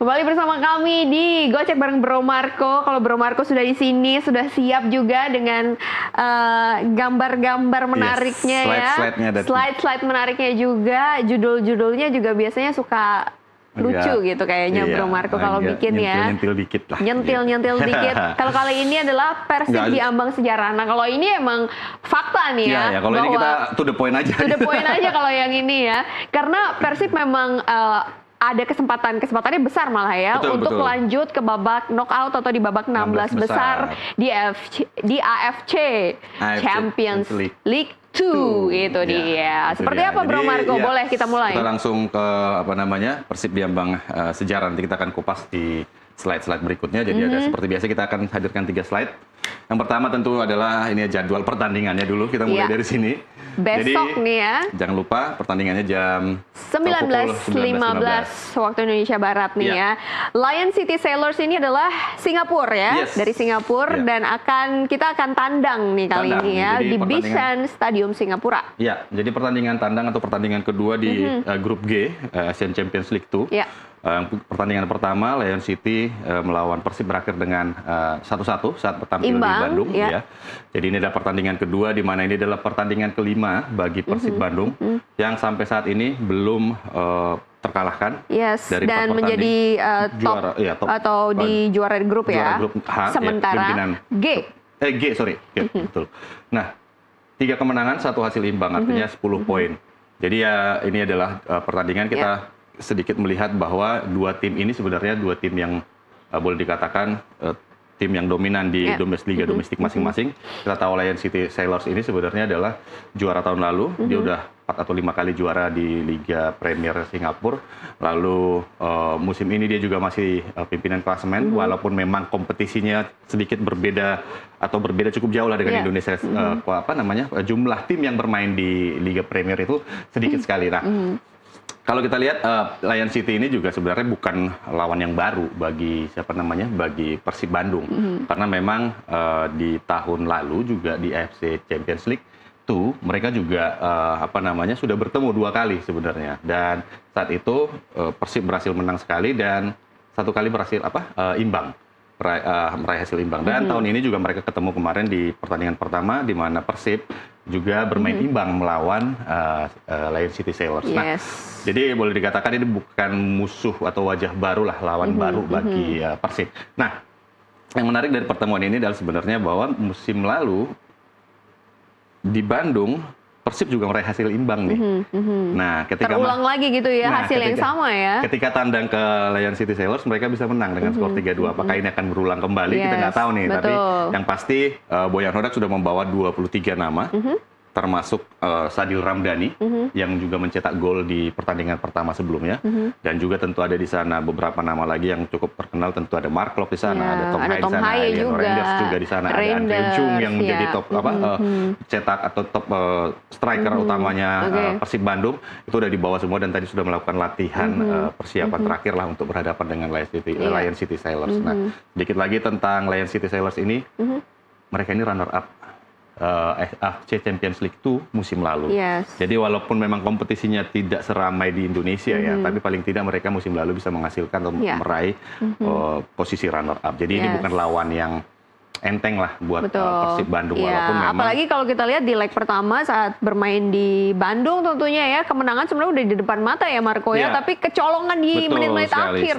Kembali bersama kami di Gocek bareng Bro Marco. Kalau Bro Marco sudah di sini, sudah siap juga dengan gambar-gambar menariknya ya. Slide-slide menariknya juga. Judul-judulnya juga biasanya suka lucu gitu kayaknya Bro Marco kalau bikin ya. Nyentil dikit lah. Nyentil dikit. Kalau kali ini adalah Persib di ambang sejarah. Nah kalau ini emang fakta nih ya. Iya, kalau ini kita to the point aja. To the point aja kalau yang ini ya. Karena Persib memang ada kesempatannya besar malah ya untuk lanjut ke babak knockout atau di babak 16 besar di AFC Champions League 2 itu dia. Seperti apa Bro Marco? Boleh kita mulai? Kita langsung ke Persib di ambang sejarah. Nanti kita akan kupas di slide-slide berikutnya. Jadi ada seperti biasa kita akan hadirkan 3 slide. Yang pertama tentu adalah ini jadwal pertandingannya dulu. Kita mulai dari sini. Besok nih ya. Jangan lupa pertandingannya jam 19.15 waktu Indonesia Barat nih ya. Lion City Sailors ini adalah Singapura ya. Dari Singapura dan kita akan tandang nih kali ini ya di Bishan Stadium Singapura. Iya, jadi pertandingan tandang atau pertandingan kedua di grup G Asian Champions League 2. Pertandingan pertama Lion City melawan Persib berakhir dengan 1-1 saat tampil di Bandung ya. Jadi ini adalah pertandingan kedua di mana ini adalah pertandingan kelima bagi Persib Bandung yang sampai saat ini belum terkalahkan dari dan menjadi top atau di juara grup ya. Grup H, sementara G betul. Nah, 3 kemenangan, 1 hasil imbang artinya 10 poin. Jadi ya ini adalah pertandingan kita sedikit melihat bahwa 2 tim ini sebenarnya 2 tim yang boleh dikatakan tim yang dominan di liga domestik masing-masing. Kita tahu Lion City Sailors ini sebenarnya adalah juara tahun lalu. Dia udah 4 atau 5 kali juara di Liga Premier Singapura. Lalu musim ini dia juga masih pimpinan klasemen, walaupun memang kompetisinya sedikit berbeda atau berbeda cukup jauh lah dengan Indonesia. Jumlah tim yang bermain di Liga Premier itu sedikit sekali. Nah, kalau kita lihat Lion City ini juga sebenarnya bukan lawan yang baru bagi bagi Persib Bandung, karena memang di tahun lalu juga di AFC Champions League 2 mereka juga sudah bertemu 2 kali sebenarnya, dan saat itu Persib berhasil menang sekali dan 1 kali berhasil imbang, meraih hasil imbang. Dan tahun ini juga mereka ketemu kemarin di pertandingan pertama di mana Persib juga bermain imbang melawan Lion City Sailors. Nah, jadi boleh dikatakan ini bukan musuh atau wajah baru lah, lawan baru bagi Persib. Nah, yang menarik dari pertemuan ini adalah sebenarnya bahwa musim lalu di Bandung Persib juga meraih hasil imbang nih. Nah, ketika terulang lagi gitu ya hasil yang sama ya. Ketika tandang ke Lion City Sailors mereka bisa menang dengan skor 3-2. Apakah ini akan berulang kembali? Kita nggak tahu nih. Tapi yang pasti Boyan Hodak sudah membawa 23 nama. Termasuk Sadil Ramdhani yang juga mencetak gol di pertandingan pertama sebelumnya, dan juga tentu ada di sana beberapa nama lagi yang cukup terkenal. Tentu ada Mark Klok di sana, ada Tom Hai di sana, Elian Reinders juga di sana, ada Andre Chung yang menjadi top cetak atau top striker utamanya Persib Bandung, itu udah dibawa semua dan tadi sudah melakukan latihan persiapan terakhir lah untuk berhadapan dengan Lion City Sailors. Nah, sedikit lagi tentang Lion City Sailors ini, mereka ini runner up AFC Champions League 2 musim lalu. Jadi walaupun memang kompetisinya tidak seramai di Indonesia ya, tapi paling tidak mereka musim lalu bisa menghasilkan atau meraih posisi runner up. Jadi ini bukan lawan yang enteng lah buat Persib Bandung, walaupun memang apalagi kalau kita lihat di leg pertama saat bermain di Bandung tentunya ya, kemenangan sebenarnya udah di depan mata ya Marco ya, tapi kecolongan di menit-menit akhir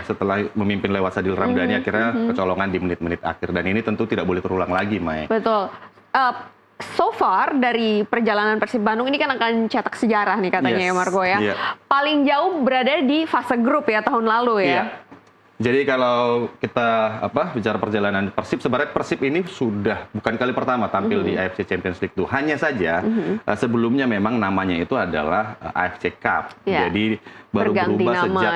setelah memimpin lewat Sadil Ramdhani akhirnya kecolongan di menit-menit akhir, dan ini tentu tidak boleh terulang lagi, Mai. Betul. So far dari perjalanan Persib Bandung ini kan akan cetak sejarah nih katanya ya Marco ya. Paling jauh berada di fase grup ya tahun lalu ya. Jadi kalau kita bicara perjalanan Persib, sebenarnya Persib ini sudah bukan kali pertama tampil di AFC Champions League 2. Hanya saja sebelumnya memang namanya itu adalah AFC Cup. Jadi baru berubah sejak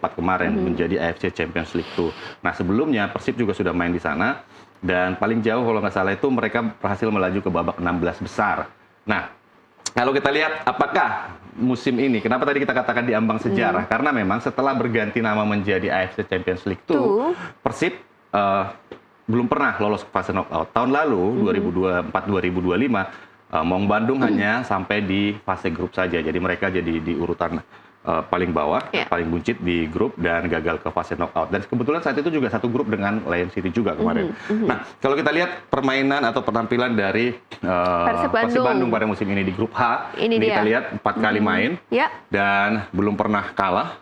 2024 kemarin menjadi AFC Champions League 2. Nah, sebelumnya Persib juga sudah main di sana, dan paling jauh kalau nggak salah itu mereka berhasil melaju ke babak 16 besar. Nah, kalau kita lihat apakah musim ini, kenapa tadi kita katakan di ambang sejarah? Karena memang setelah berganti nama menjadi AFC Champions League 2, Persib belum pernah lolos ke fase knockout. Tahun lalu, 2024-2025, Maung Bandung hanya sampai di fase grup saja. Jadi mereka jadi di urutan paling bawah, paling buncit di grup dan gagal ke fase knockout. Dan kebetulan saat itu juga satu grup dengan Lion City juga kemarin. Nah, kalau kita lihat permainan atau penampilan dari Persib Bandung pada musim ini di grup H, ini kita lihat 4 kali main dan belum pernah kalah.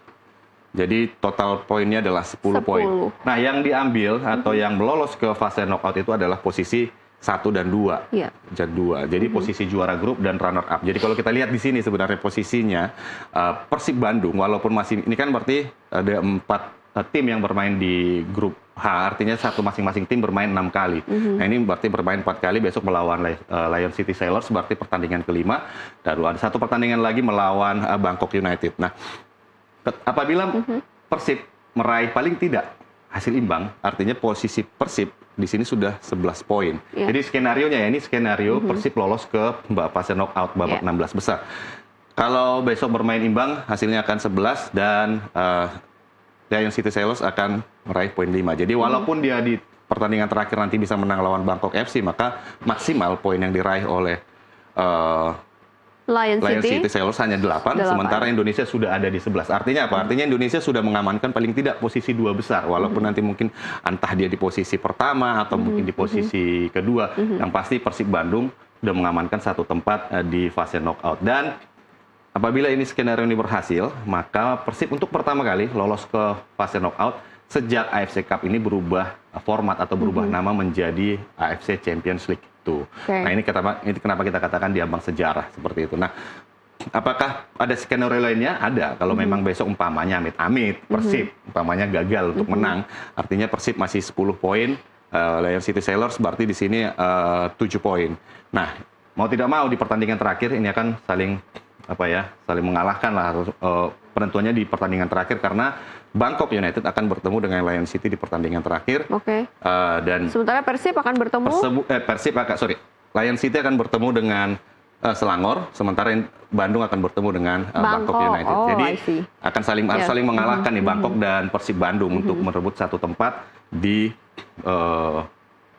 Jadi total poinnya adalah 10 poin. Nah, yang diambil atau yang melolos ke fase knockout itu adalah posisi 1 dan 2. Jadi posisi juara grup dan runner up. Jadi kalau kita lihat di sini sebenarnya posisinya Persib Bandung walaupun masih ini kan berarti ada 4 tim yang bermain di grup H, artinya masing-masing tim bermain 6 kali. Nah, ini berarti bermain 4 kali, besok melawan Lion City Sailors berarti pertandingan kelima. Dan ada satu pertandingan lagi melawan Bangkok United. Nah, apabila Persib meraih paling tidak hasil imbang, artinya posisi Persib di sini sudah 11 poin. Jadi skenarionya ya, ini skenario Persib lolos ke fase knockout babak 16 besar. Kalau besok bermain imbang, hasilnya akan 11 dan Lion City Sailors akan meraih poin 5. Jadi walaupun dia di pertandingan terakhir nanti bisa menang lawan Bangkok FC, maka maksimal poin yang diraih oleh Lion City Sailors hanya 8, sementara Indonesia sudah ada di 11. Artinya apa? Artinya Indonesia sudah mengamankan paling tidak posisi 2 besar, walaupun nanti mungkin entah dia di posisi pertama atau mungkin di posisi kedua. Yang pasti Persib Bandung sudah mengamankan satu tempat di fase knockout. Dan apabila ini skenario ini berhasil, maka Persib untuk pertama kali lolos ke fase knockout sejak AFC Cup ini berubah format atau berubah nama menjadi AFC Champions League. Nah, ini kenapa kita katakan diambang sejarah seperti itu. Nah, apakah ada skenario lainnya? Ada. Kalau memang besok umpamanya amit-amit Persib umpamanya gagal untuk menang, artinya Persib masih 10 poin, Lion City Sailors berarti di sini 7 poin. Nah, mau tidak mau di pertandingan terakhir ini akan saling mengalahkan lah, penentuannya di pertandingan terakhir karena Bangkok United akan bertemu dengan Lion City di pertandingan terakhir. Dan sementara Persib akan bertemu Lion City akan bertemu dengan Selangor, sementara Bandung akan bertemu dengan Bangkok United. Jadi akan saling mengalahkan nih Bangkok dan Persib Bandung untuk merebut satu tempat di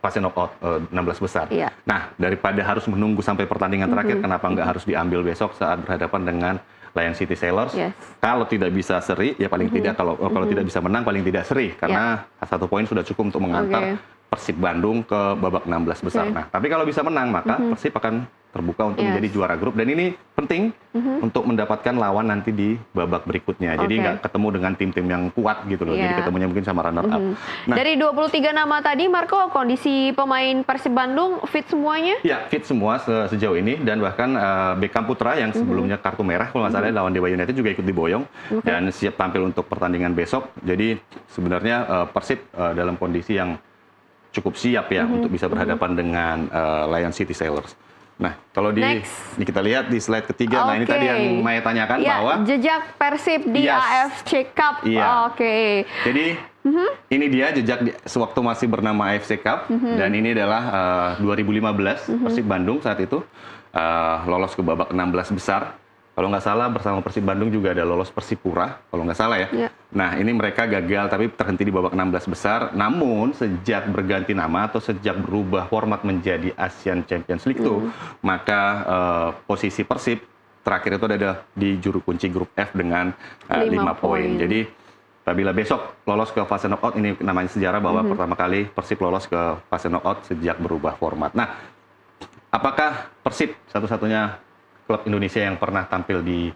fase knockout 16 besar. Nah, daripada harus menunggu sampai pertandingan terakhir, kenapa nggak harus diambil besok saat berhadapan dengan Lion City Sailors? Kalau tidak bisa seri, ya paling tidak kalau tidak bisa menang, paling tidak seri karena 1 poin sudah cukup untuk mengantar Persib Bandung ke babak 16 besar. Nah, tapi kalau bisa menang, maka Persib akan terbuka untuk menjadi juara grup, dan ini penting untuk mendapatkan lawan nanti di babak berikutnya. Jadi nggak ketemu dengan tim-tim yang kuat gitu loh. Jadi ketemunya mungkin sama runner up. Nah, dari 23 nama tadi, Marco, kondisi pemain Persib Bandung fit semuanya? Ya, fit semua sejauh ini, dan bahkan Beckham Putra yang sebelumnya kartu merah kalau nggak salah lawan Dewa United juga ikut diboyong dan siap tampil untuk pertandingan besok. Jadi sebenarnya Persib dalam kondisi yang cukup siap ya untuk bisa berhadapan dengan Lion City Sailors. Nah, kalau kita lihat di slide ketiga, nah ini tadi yang Maya tanyakan bahwa jejak Persib di AFC Cup. Jadi ini dia jejak sewaktu masih bernama AFC Cup, dan ini adalah 2015 Persib Bandung saat itu lolos ke babak 16 besar. Kalau nggak salah bersama Persib Bandung juga ada lolos Persipura, kalau nggak salah ya. Nah, ini mereka gagal tapi terhenti di babak 16 besar. Namun sejak berganti nama atau sejak berubah format menjadi Asian Champions League itu, maka posisi Persib terakhir itu ada di juru kunci grup F dengan 5 poin. Jadi apabila besok lolos ke fase knockout, ini namanya sejarah bahwa pertama kali Persib lolos ke fase knockout sejak berubah format. Nah, apakah Persib satu-satunya klub Indonesia yang pernah tampil di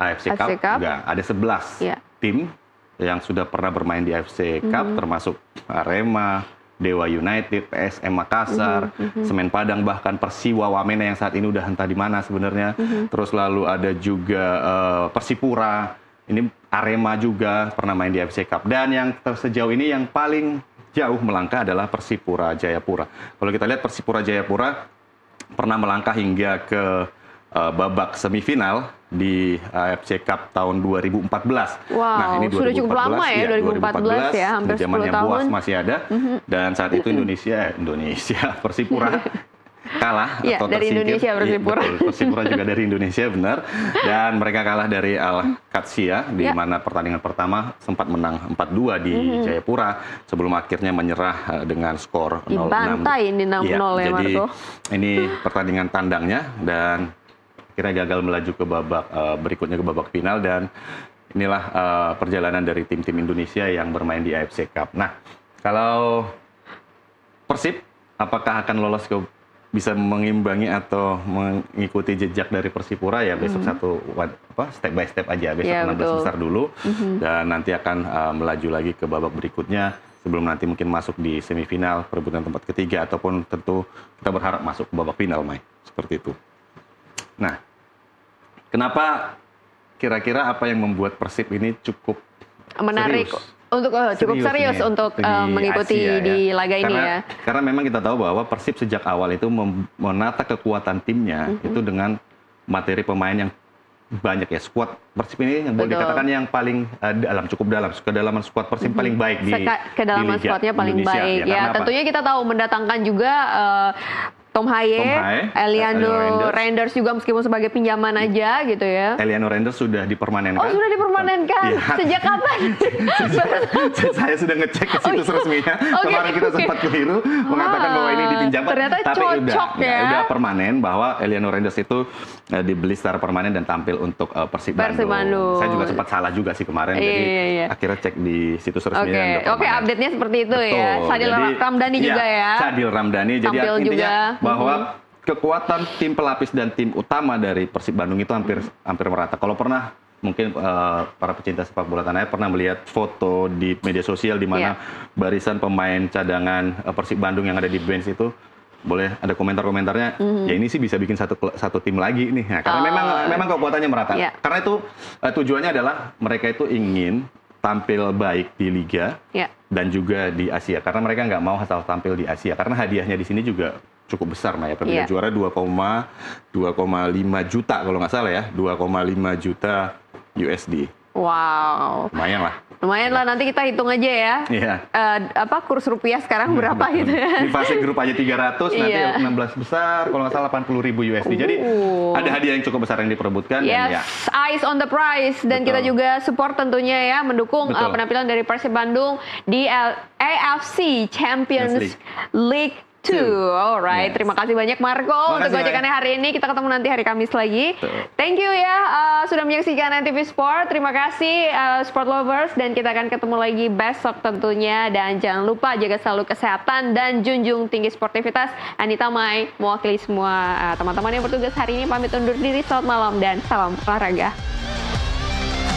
AFC Cup? Enggak, ada 11 tim yang sudah pernah bermain di AFC Cup, termasuk Arema, Dewa United, PSM Makassar, Semen Padang, bahkan Persiwa Wamena yang saat ini udah entah di mana sebenarnya. Terus lalu ada juga Persipura, ini Arema juga pernah main di AFC Cup. Dan yang sejauh ini yang paling jauh melangkah adalah Persipura Jayapura. Kalau kita lihat Persipura Jayapura pernah melangkah hingga ke babak semifinal di AFC Cup tahun 2014. Nah, ini 2014, sudah cukup lama ya, 2014 ya, hampir 10 tahun. Buas masih ada, dan saat itu Indonesia Persipura kalah atau dari tersingkir. Indonesia Persipura. Persipura juga dari Indonesia, benar. Dan mereka kalah dari Al-Qadsiya di mana pertandingan pertama sempat menang 4-2 di Jayapura sebelum akhirnya menyerah dengan skor 0-6. Dibantai ini 6-0 ya, jadi Marco. ini pertandingan tandangnya dan akhirnya gagal melaju ke babak berikutnya, ke babak final. Dan inilah perjalanan dari tim-tim Indonesia yang bermain di AFC Cup. Nah, kalau Persib, apakah akan lolos ke bisa mengimbangi atau mengikuti jejak dari Persipura ya besok step by step aja, besok 16 besar dulu dan nanti akan melaju lagi ke babak berikutnya sebelum nanti mungkin masuk di semifinal perebutan tempat ketiga ataupun tentu kita berharap masuk ke babak final, Mai. Seperti itu. Nah, kenapa kira-kira apa yang membuat Persib ini cukup menarik serius? Untuk cukup serius untuk mengikuti Asia, di laga ini ya. Karena memang kita tahu bahwa Persib sejak awal itu menata kekuatan timnya itu dengan materi pemain yang banyak ya. Skuad Persib ini yang boleh dikatakan yang paling cukup dalam. Kedalaman skuad Persib paling baik di kedalaman skuadnya paling baik. Ya, tentunya kita tahu mendatangkan juga Tom Haye, Eliano Reinders juga meskipun sebagai pinjaman aja gitu ya. Eliano Reinders sudah dipermanenkan. Oh, sudah dipermanenkan. Ya. Sejak kapan? Saya sudah ngecek ke situs resminya. Kemarin kita sempat keliru mengatakan bahwa ini dipinjamkan. Ternyata tapi cocok udah permanen bahwa Eliano Reinders itu dibeli secara permanen dan tampil untuk Persib Bandung. Saya juga sempat salah juga sih kemarin. Jadi akhirnya cek di situs resminya. Oke, update-nya seperti itu. Betul. Ya. Sadil Ramdhani juga ya. Sadil Ramdhani. Jadi intinya juga bahwa kekuatan tim pelapis dan tim utama dari Persib Bandung itu hampir merata. Kalau pernah mungkin para pecinta sepak bola tanah air pernah melihat foto di media sosial di mana barisan pemain cadangan Persib Bandung yang ada di bench itu, boleh ada komentar-komentarnya. Ya ini sih bisa bikin satu tim lagi nih. Nah, karena memang kekuatannya merata. Karena itu tujuannya adalah mereka itu ingin tampil baik di liga dan juga di Asia. Karena mereka nggak mau asal tampil di Asia. Karena hadiahnya di sini juga cukup besar, Maya. Perbedaan juara 2,5 juta kalau nggak salah ya, 2,5 juta USD. Wow. Lumayan lah, nanti kita hitung aja ya. Kurs rupiah sekarang berapa gitu ya. Di fase grup aja 300, nanti 16 besar, kalau nggak salah 80.000 USD. Jadi ada hadiah yang cukup besar yang diperebutkan. Yes, eyes on the prize. Dan kita juga support tentunya ya, mendukung penampilan dari Persib Bandung di AFC Champions League. Alright, terima kasih banyak Marco untuk gocekannya hari ini. Kita ketemu nanti hari Kamis lagi. Thank you ya sudah menyaksikan NTV Sport. Terima kasih sport lovers, dan kita akan ketemu lagi besok tentunya. Dan jangan lupa jaga selalu kesehatan dan junjung tinggi sportivitas. Anita Mai mewakili semua teman-teman yang bertugas hari ini pamit undur diri. Selamat malam dan salam olahraga.